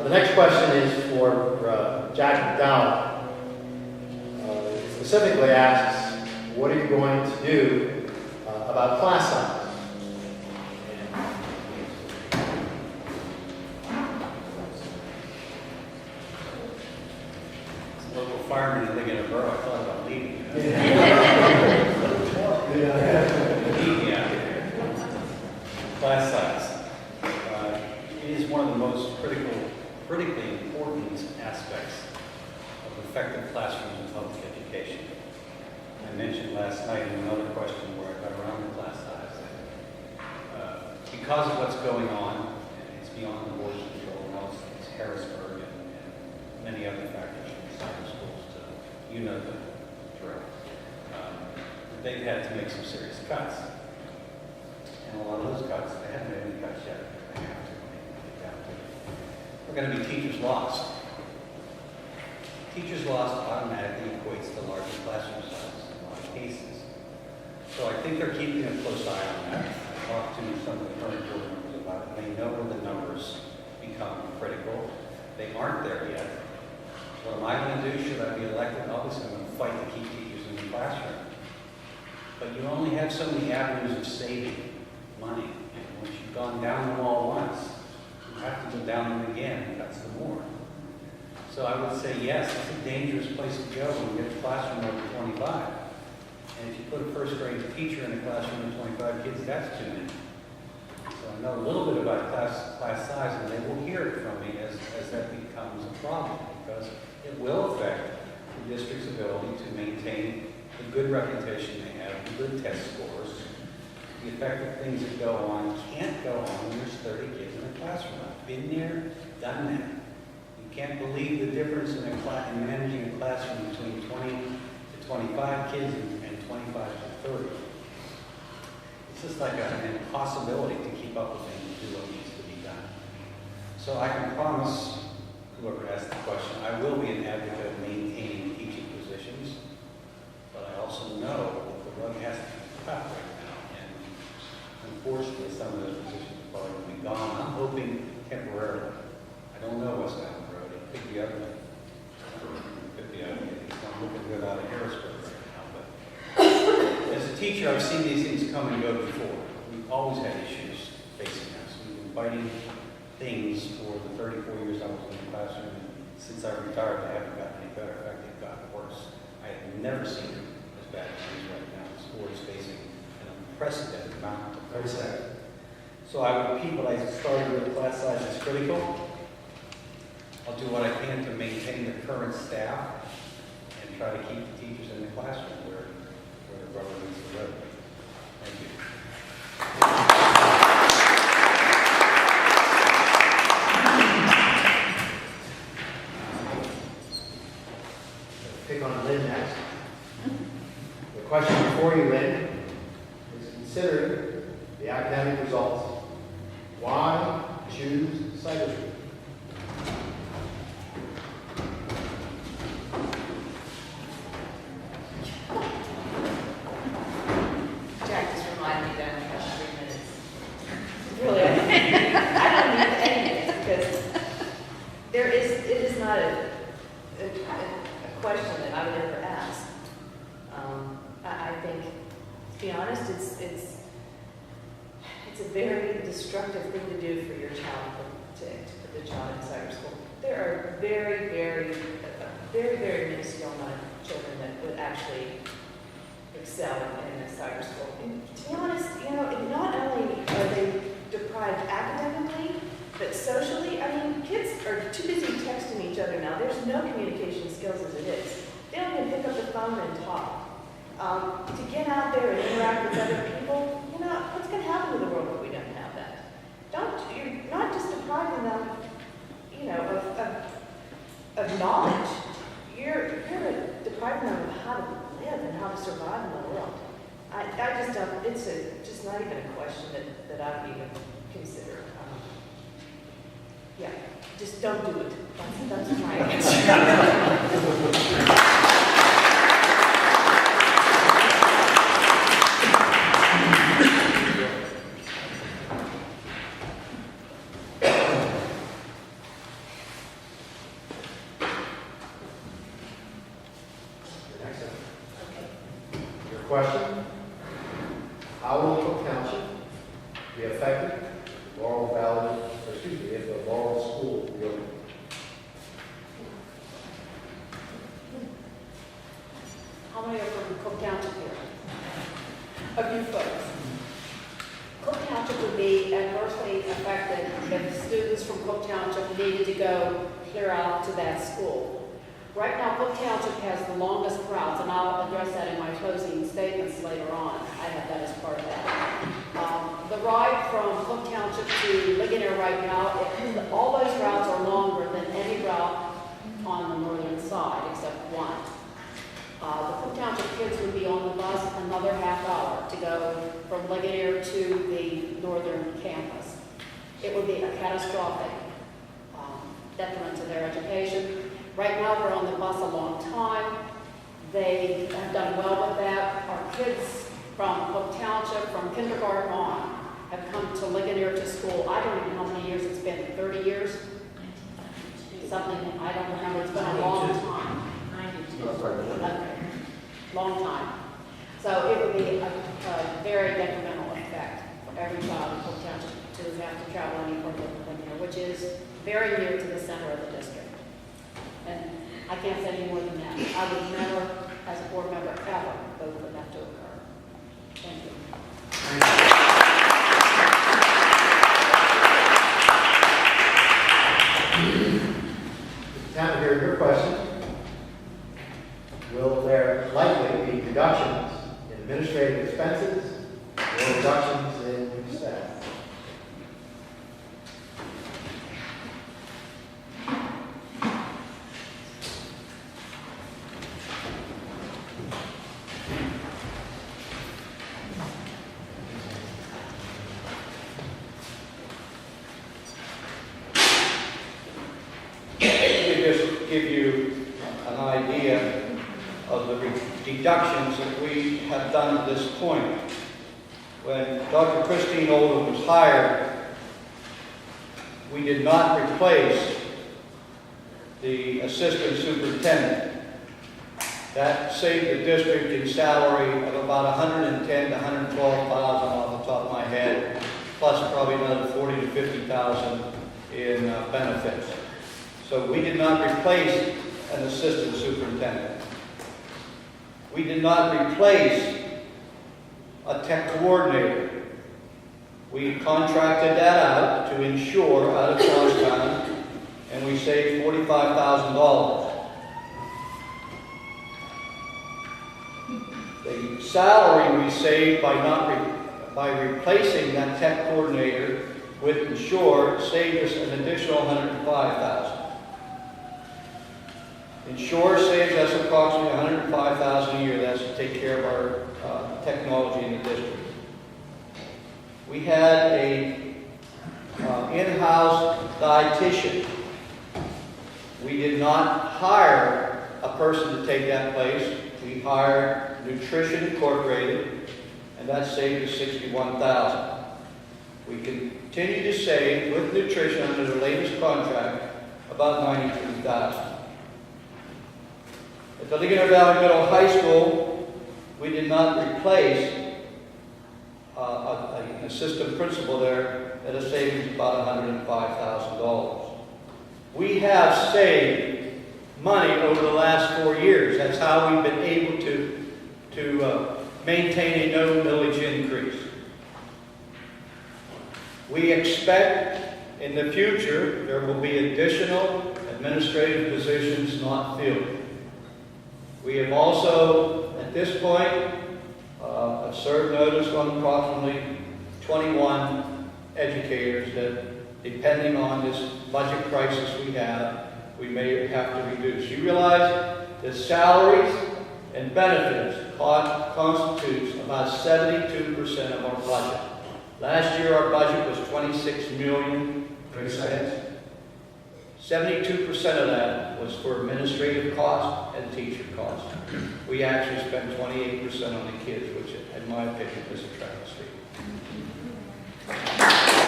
The next question is for Jack McDowell. It specifically asks, what are you going to do about class size? Local fireman living in a borough, I thought about leaving. Class size. It is one of the most critically important aspects of effective classrooms in public education. I mentioned last night in another question where I got around the class size. Because of what's going on, and it's beyond the board's control, and also it's Harrisburg and many other factors in cyber schools, you know the drill. They've had to make some serious cuts. And a lot of those cuts, they haven't made any cuts yet. They have to. We're going to be teachers lost. Teachers lost automatically equates to larger classroom sizes in a lot of cases. So I think they're keeping a close eye on that. I talked to some of the current board members about it. They know where the numbers become critical. They aren't there yet. What am I going to do? Should I be elected? Obviously, I'm going to fight to keep teachers in the classroom. But you only have so many avenues of saving money. And once you've gone down them all once, you have to go down them again. That's the more. So I would say, yes, it's a dangerous place to go when you get a classroom over 25. And if you put a first grade teacher in a classroom of 25 kids, that's too many. So I know a little bit about class size, and they will hear it from me as that becomes a problem, because it will affect the district's ability to maintain the good reputation they have, the good test scores, the effective things that go on can't go on when there's 30 kids in a classroom. I've been there, done that. You can't believe the difference in managing a classroom between 20 to 25 kids and 25 to 30. It's just like an impossibility to keep up with things and do what needs to be done. So I can promise whoever asked the question, I will be an advocate of maintaining teaching positions, but I also know that the rug has to be cut right now, and unfortunately some of those positions are probably going to be gone. I'm hoping temporarily. I don't know what's down the road. It could be ugly. It could be ugly. It's not looking good out of Harrisburg right now, but as a teacher, I've seen these things come and go before. We've always had issues facing us. We've been fighting things for the 34 years I was in the classroom, and since I retired, they haven't gotten any better. In fact, they've gotten worse. I have never seen it as bad as it is right now. The school is facing an unprecedented amount of criticism. So I would repeat what I started with: class size is critical. I'll do what I can to maintain the current staff and try to keep the teachers in the classroom where the rubber meets the road. Thank you. Pick on Lynn next. The question before you, Lynn, is considering the academic results. Why choose cyber? Jack just reminded me that I have 3 minutes. Really, I don't need any minutes, because it is not a question that I would ever ask. I think, to be honest, it's a very destructive thing to do for your child, to put the child in cyber school. There are very, very minuscule amount of children that would actually excel in a cyber school. And to be honest, not only are they deprived academically, but socially. I mean, kids are too busy texting each other now. There's no communication skills as it is. They don't even pick up the phone and talk. To get out there and interact with other people, what's going to happen to the world if we don't have that? You're not just depriving them, of knowledge. You're depriving them of how to live and how to survive in the world. I just don't. It's just not even a question that I would even consider. Yeah, just don't do it. That's my answer. question, how will Cook Township be affected if Laurel Valley, or excuse me, if the Laurel School reopens? How many are from Cook Township here? A few folks. Cook Township would be adversely affected if students from Cook Township needed to go clear out to that school. Right now, Cook Township has the longest routes, and I'll address that in my closing statements later on. I have that as part of that. The ride from Cook Township to Ligonier right now, all those routes are longer than any route on the northern side, except one. The Cook Township kids would be on the bus another half hour to go from Ligonier to the northern campus. It would be a catastrophic detriment to their education. Right now, we're on the bus a long time. They have done well with that. Our kids from Cook Township, from kindergarten on, have come to Ligonier to school. I don't even know how many years it's been, 30 years? Something, I don't remember. It's been a long time. Okay. Long time. So it would be a very detrimental effect for every child in Cook Township to have to travel any further than Ligonier, which is very near to the center of the district. And I can't say any more than that. I would never, as a board member, ever vote for that to occur. Thank you. Time to hear your question. Will there likely be reductions in administrative expenses or reductions in staff? Give you an idea of the deductions that we have done to this point. When Dr. Christine Oldham was hired, we did not replace the assistant superintendent. That saved the district in salary of about $110,000 to $112,000 off the top of my head, plus probably another $40,000 to $50,000 in benefits. So we did not replace an assistant superintendent. We did not replace a tech coordinator. We contracted that out to insure out of Charlestown, and we saved $45,000. The salary we saved by replacing that tech coordinator with insure saved us an additional $105,000. Insure saves us approximately $105,000 a year. That's to take care of our technology in the district. We had a in-house dietitian. We did not hire a person to take that place. We hired Nutrition Incorporated, and that saved us $61,000. We continue to save with nutrition under the latest contract about $93,000. At the Ligonier Valley Middle High School, we did not replace an assistant principal there at a savings of about $105,000. We have saved money over the last 4 years. That's how we've been able to maintain a no millage increase. We expect in the future there will be additional administrative positions not filled. We have also, at this point, served notice on approximately 21 educators that, depending on this budget crisis we have, we may have to reduce. You realize that salaries and benefits constitutes about 72% of our budget. Last year our budget was $26 million. 72% of that was for administrative costs and teacher costs. We actually spent 28% on the kids, which, in my opinion, is a travesty.